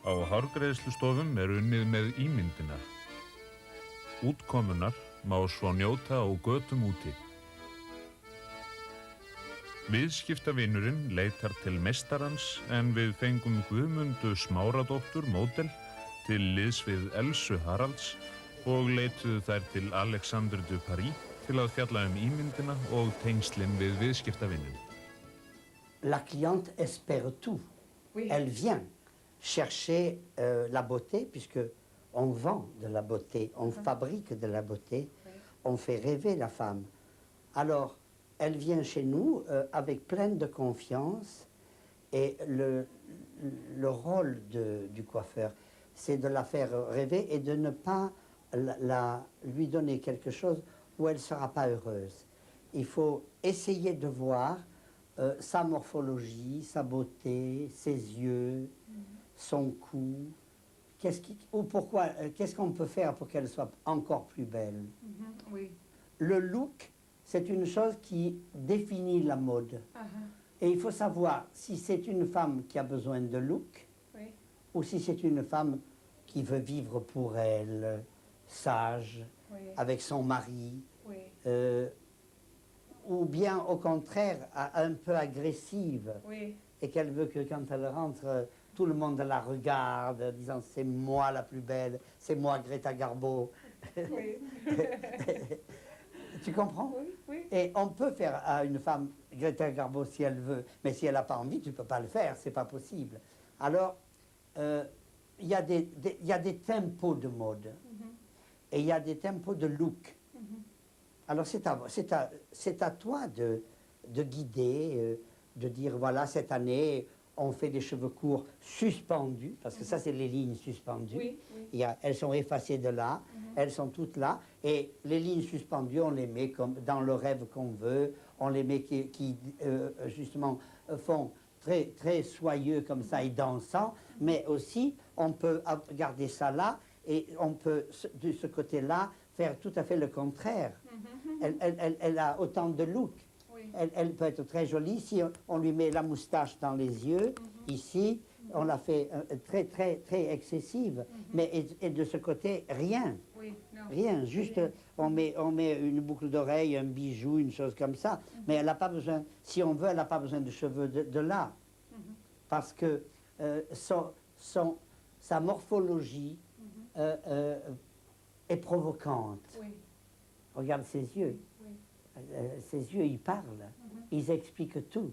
Á hárgreiðslustofum unnið með ímyndina. Útkomunnar má svo njóta á götum úti. Viðskiptavinurinn leitar til meistarans en við fengum Guðmundu Smáradóttur módel til liðs við Elsu Haralds og leituðu þær til Alexandre de Paris til að fjalla ímyndina og tengslin við viðskiptavininn. La cliente espère tout. Oui. Elle vient chercher la beauté, puisque on vend de la beauté, on fabrique de la beauté, on fait rêver la femme. Alors, elle vient chez nous avec pleine de confiance et le rôle du coiffeur, c'est de la faire rêver et de ne pas lui donner quelque chose où elle ne sera pas heureuse. Il faut essayer de voir sa morphologie, sa beauté, ses yeux, son cou. Qu'est-ce qu'on peut faire pour qu'elle soit encore plus belle? Oui. Le look, c'est une chose qui définit la mode. Et il faut savoir si c'est une femme qui a besoin de look, ou si c'est une femme qui veut vivre pour elle, sage, avec son mari, ou bien au contraire un peu agressive, et qu'elle veut que quand elle rentre, tout le monde la regarde, disant c'est moi la plus belle, c'est moi Greta Garbo. Tu comprends? Oui. Et on peut faire à une femme Greta Garbo si elle veut, mais si elle n'a pas envie, tu ne peux pas le faire, c'est pas possible. Alors, il y a des tempos de mode, et il y a des tempos de look. Alors c'est à toi de guider, de dire voilà, cette année, on fait des cheveux courts suspendus, parce que ça c'est les lignes suspendues. Oui. Elles sont effacées de là, elles sont toutes là, et les lignes suspendues, on les met comme dans le rêve qu'on veut, on les met qui justement font très, très soyeux comme ça et dansant, mais aussi on peut garder ça là, et on peut de ce côté-là faire tout à fait le contraire. Elle a autant de looks. Elle peut être très jolie si on lui met la moustache dans les yeux, ici, on la fait très, très, très excessive. Mais et de ce côté, rien. Rien, juste on met une boucle d'oreille, un bijou, une chose comme ça. Mais elle n'a pas besoin, si on veut, elle n'a pas besoin de cheveux de là. Parce que sa morphologie est provocante. Regarde ses yeux. Ses yeux, ils parlent, ils expliquent tout.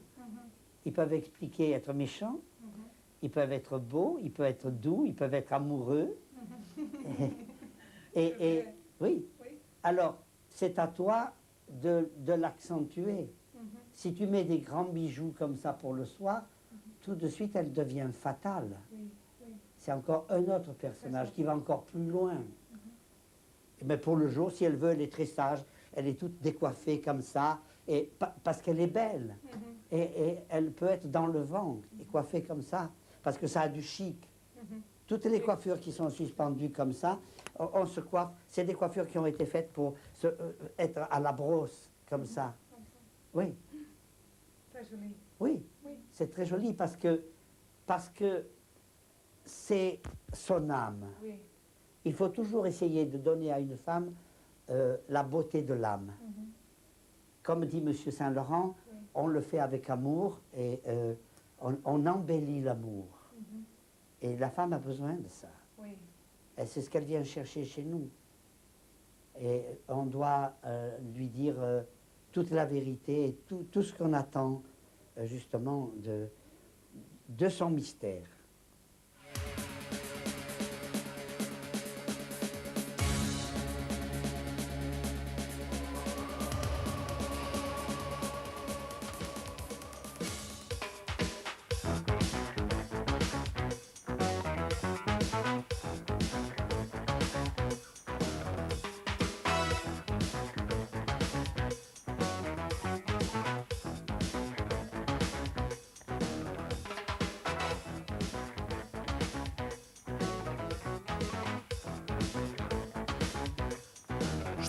Ils peuvent expliquer être méchants, ils peuvent être beaux, ils peuvent être doux, ils peuvent être amoureux. Oui. Alors, c'est à toi de l'accentuer. Si tu mets des grands bijoux comme ça pour le soir, tout de suite, elle devient fatale. C'est encore un autre personnage qui va encore plus loin. Mais pour le jour, si elle veut, elle est très sage. Elle est toute décoiffée comme ça, et parce qu'elle est belle. Et elle peut être dans le vent, et coiffée comme ça, parce que ça a du chic. Toutes les coiffures qui sont suspendues comme ça, on se coiffe. C'est des coiffures qui ont été faites pour être à la brosse, comme ça. Oui. Très joli. Oui, c'est très joli parce que c'est son âme. Il faut toujours essayer de donner à une femme la beauté de l'âme. Comme dit M. Saint-Laurent, on le fait avec amour et on embellit l'amour. Et la femme a besoin de ça. Et c'est ce qu'elle vient chercher chez nous. Et on doit lui dire toute la vérité et tout ce qu'on attend justement de son mystère.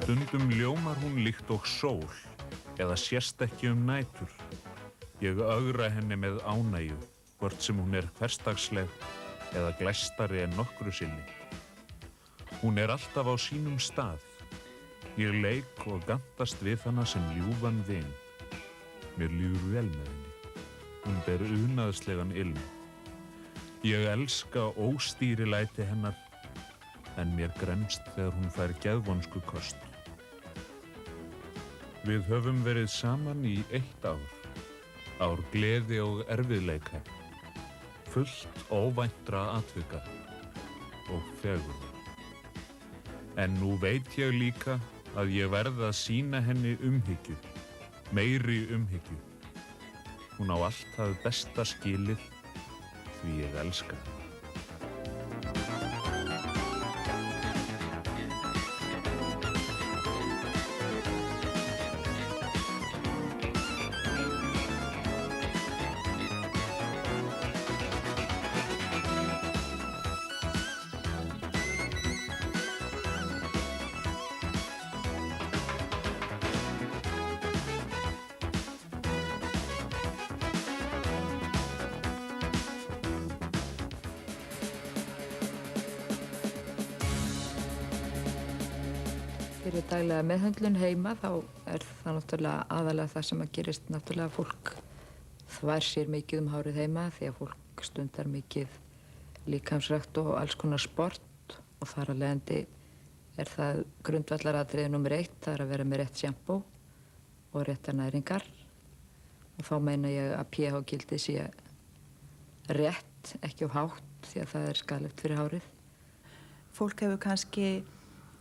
Stundum ljómar hún líkt og sól, eða sést ekki nætur. Ég ögra henni með ánægju, hvort sem hún hversdagsleg eða glæstari en nokkru sinni. Hún alltaf á sínum stað. Ég leik og gantast við hana sem ljúfan vin. Mér líður vel með henni. Hún ber unaðslegan ilm. Ég elska óstýrilæti hennar, en mér gremst þegar hún fær geðvonsku kost. Við höfum verið saman í 1 ár. Ár gleði og erfiðleika. Fullt óvæntra atvika og fegurðar. En nú veit ég líka að ég verð að sýna henni umhyggju, meiri umhyggju. Hún á allt það besta skilið því ég elska hana. Fyrir daglega meðhöndlun heima þá það náttúrulega aðalega það sem að gerist náttúrulega fólk þvær sér mikið hárið heima því að fólk stundar mikið líkamsrækt og alls konar sport og þar af leiðandi það grundvallaratriði númer 1, það að vera með rétt sjampó og réttar næringar og þá meina ég að pH-gildið sé rétt, ekki of hátt því að það skaðlegt fyrir hárið. Fólk hefur kannski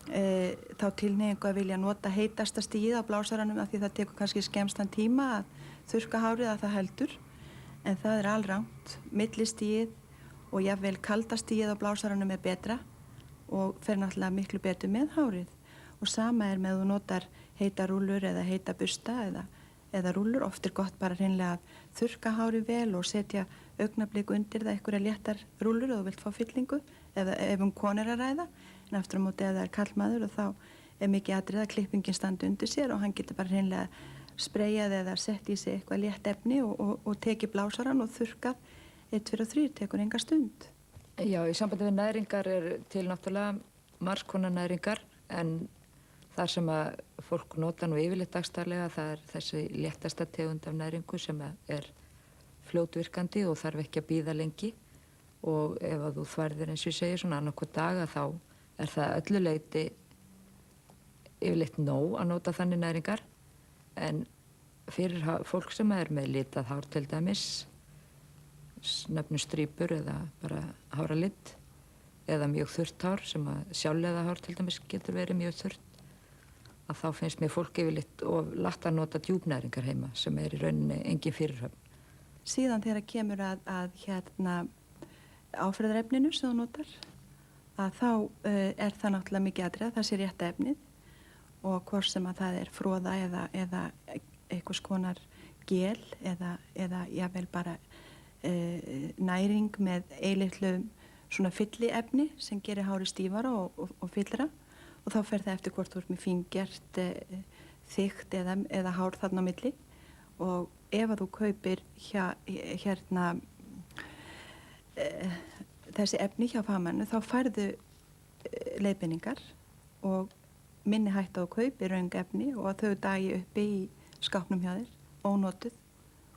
þá tilhneigingu að vilja nota heitasta stigið á blásaranum af því það tekur kannski skemmstan tíma að þurrka hárið að það heldur en það alrangt. Millistigið og jafnvel kalda stigið á blásaranum betra og fer náttúrulega miklu betur með hárið og sama með þú notar heita rúllur eða heita busta eða rúllur. Oft gott bara hreinlega að þurrka hárið vel og setja augnablik undir það einhverja léttar rúllur og þú vilt fá fyllingu eða ef konur að ræða. En aftur á móti ef það karlmaður og þá mikið atriði að klippingin standi undir sér og hann getur bara hreinlega spreyjað eða sett í sig eitthvað létt efni og tekið blásaran og þurrkað 1, 2 og 3, tekur enga stund. Já, í sambandi við næringar til náttúrulega margs konar næringar en þar sem að fólk nota nú yfirleitt dagsdaglega það þessi léttasta tegund af næringu sem fljótvirkandi og þarf ekki að bíða lengi og ef að þú þværðir eins og ég segir svona annarkvort daga þá það öllu leyti yfirleitt nóg að nota þannig næringar en fyrir fólk sem með litað hár til dæmis nefnum strípur eða bara háralitt eða mjög þurrt hár sem að sjálfleiða hár til dæmis getur verið mjög þurrt að þá finnst mér fólk yfirleitt of látt að nota djúpnæringar heima sem í rauninni engin fyrirhöfn. Síðan þegar kemur að áferðarefninu sem þú notar að þá það náttúrulega mikið atriði, það sé rétta efnið og hvort sem að það froða eða einhvers konar gel eða jafnvel bara næring með eilitlu svona fylliefni sem gerir hárið stífara og fyllra og þá fer það eftir hvort þú ert með fíngert þykkt eða hár þarna á milli og ef að þú kaupir þessi efni hjá fagmannu þá færðu leiðbeiningar og minni hætta á kaupi röng efni og að þau dagi uppi í skápnum hjá þér, ónotuð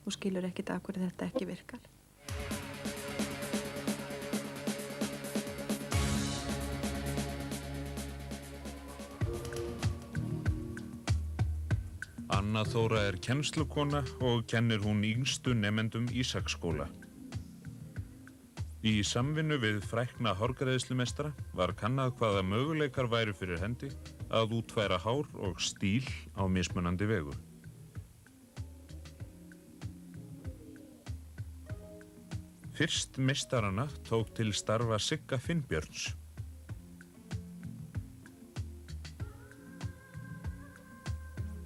og skilur ekkert af hverju þetta ekki virkar. Anna Þóra kennslukona og kennir hún yngstu nemendum Ísaksskóla. Í samvinnu við frækna hárgreiðslumeistara var kannað hvaða möguleikar væru fyrir hendi að útfæra hár og stíl á mismunandi vegu. Fyrst meistarana tók til starfa Sigga Finnbjörns.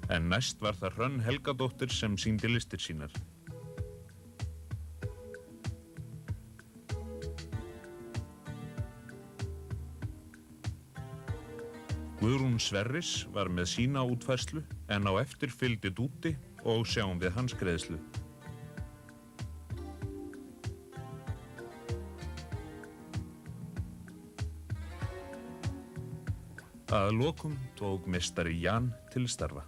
En næst var það Hrönn Helgadóttir sem sýndi listir sínar. Guðrún Sverris var með sína útfærslu en á eftir fylgdi Dúti og sjáum við hans greiðslu. Að lokum tók meistari Jan til starfa.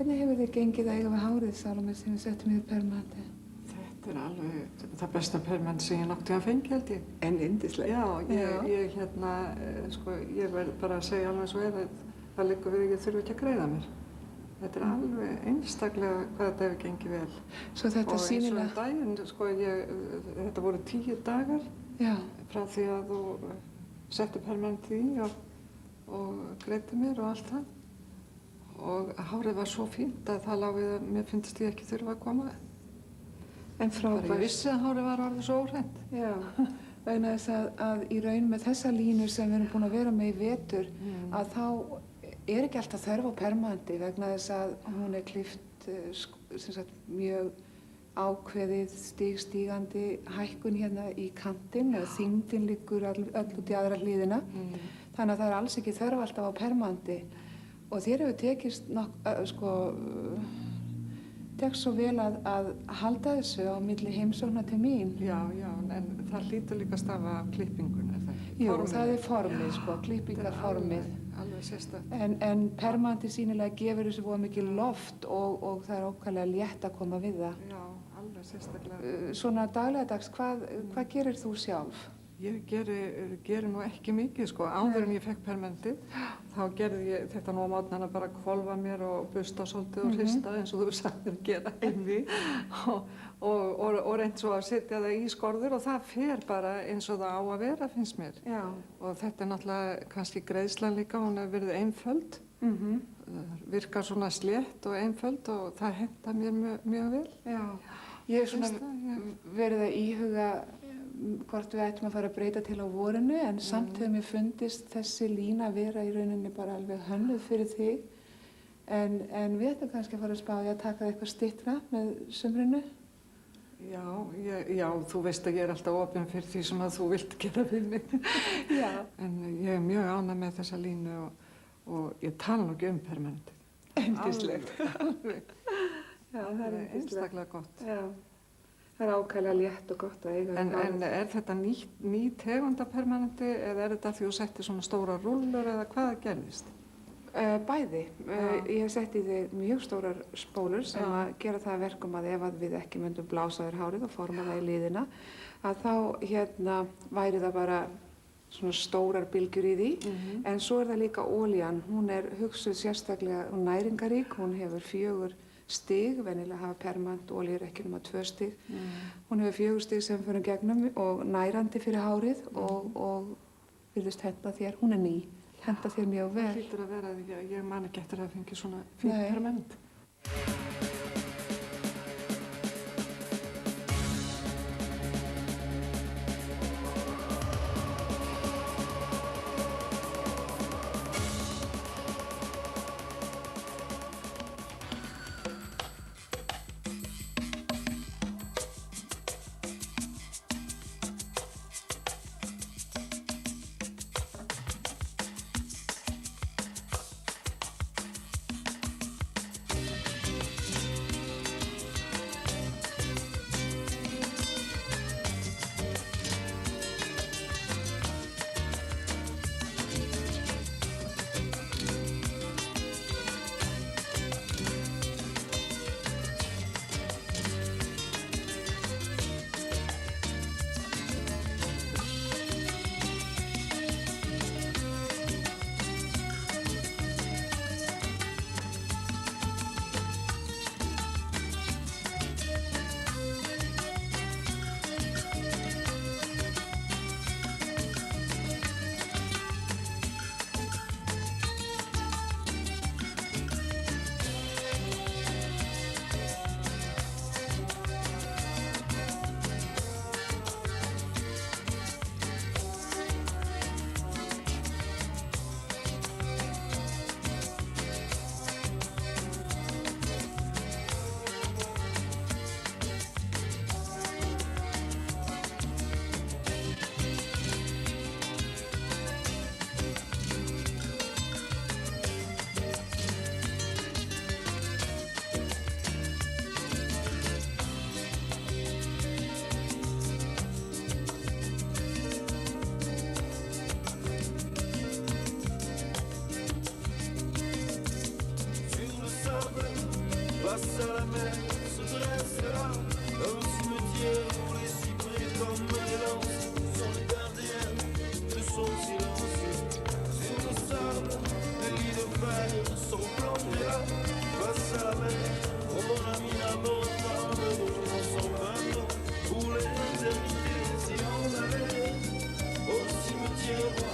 Hvernig hefur þið gengið að eiga við hárið, Salóme, sem við settum yfir permanenti? Þetta alveg það besta permanent sem ég nokkuð að fengi, held ég. En yndislegt. Já, ég sko, ég verð bara að segja alveg svo að það liggur við að ég þurfi ekki að greiða mér. Þetta alveg einstaklega hvað þetta hefur gengið vel. Svo þetta sýnilega... Og eins og daginn, sko, þetta voru 10 dagar frá því að þú setti permanentið í og greiddi mér og allt það. Og hárið var svo fínt að það lá við að mér finnst ég ekki þurfa að koma. En frábært. Bara ég vissi að hárið var orðið svo óhreint. Já, vegna þess að í raun með þessa línur sem við erum búin að vera með í vetur, að þá er ekki alltaf þörf á permanenti vegna þess að hún er klippt sem sagt mjög ákveðið stígandi hækkun hérna í kantinn og þyngdin liggur öll út í aðra hliðina. Þannig að það er alls ekki þörf alltaf á permanenti. Og þér hefur tekist tekst svo vel að halda þessu á milli heimsókna til mín. Já, en það hlýtur líka að stafa af klippingunni, er það ekki? Jú, það er formið, klippingarformið. Alveg sérstakt. En permanenti sýnilega gefur þessu voða mikið loft og það er ókvæðlega létt að koma við það. Já, alveg sérstaklega. Svona daglegadags, hvað gerir þú sjálf? Ég geri nú ekki mikið, sko. Áður en ég fekk permanentið, þá gerði ég þetta nú á mótnana bara að hvolfa mér og busta svolítið og hrista eins og þú sagðir að gera einví og reynt svo að setja það í skorður og það fer bara eins og það á að vera, finnst mér. Já. Og þetta er náttúrulega kannski greiðslan líka, hún hefur verið einföld, virkar svona slétt og einföld og það henta mér mjög vel. Já, ég hef svona verið að íhuga hvort við ættum að fara að breyta til á vorinu en samt hefur mér fundist þessi lína að vera í rauninni bara alveg hönnuð fyrir þig en við ættum kannski að fara að spá í að taka það eitthvað styttra með sumrinu. Já, þú veist að ég er alltaf opin fyrir því sem að þú vilt gera við mig. Já. En ég er mjög ánægð með þessa línu og ég tala nú ekki permanentið. Yndislegt. Alveg. Já, það er einstaklega gott. Já. Það er ákvæðlega létt og gott að eiga. En er þetta ný tegunda permanenti eða er þetta því þú settir svona stóra rúllur eða hvað gerðist? Bæði. Ég hef sett í þig mjög stórar spólur sem að gera það að verkum að ef við ekki myndum blása þér hárið og forma það í liðina að þá væri það bara svona stórar bylgjur í því. En svo er það líka olían. Hún er hugsuð sérstaklega næringarík. Hún hefur 4 stig, venjulega hafa permanent olíur ekki nema 2 stig. Hún hefur 4 stig sem fyrir gegnum og nærandi fyrir hárið og virðist henta þér. Hún er ný, henta þér mjög vel. Það hlýtur að vera því að ég man ekki eftir að fengi svona fínt permanent. face à la mer se dresse là un cimetière où les cyprès comme des lances sont les gardiens de son silence. Sur le sable, les lits de fer sont plantés là face à la mer. Oh mon ami n'abandonne dans son bateau pour l'éternité si on allait au cimetière.